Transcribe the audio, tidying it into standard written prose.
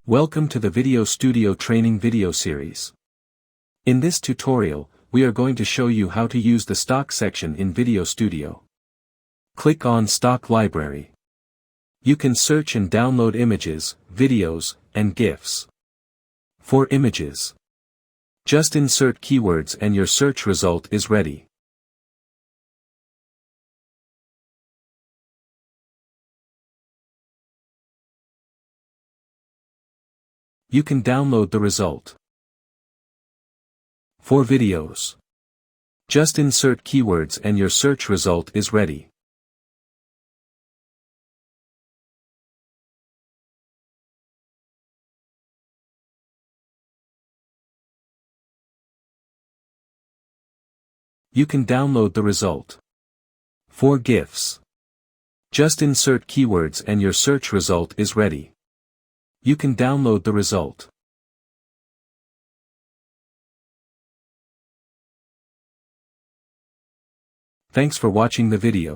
Welcome to the Video Studio Training video series. In this tutorial, we are going to show you how to use the Stock section in Video Studio. Click on Stock Library. You can search and download images, videos, and GIFs. For images, just insert keywords and your search result is ready. You can download the result. For videos, just insert keywords and your search result is ready. You can download the result. For GIFs, just insert keywords and your search result is ready. You can download the result. Thanks for watching the video.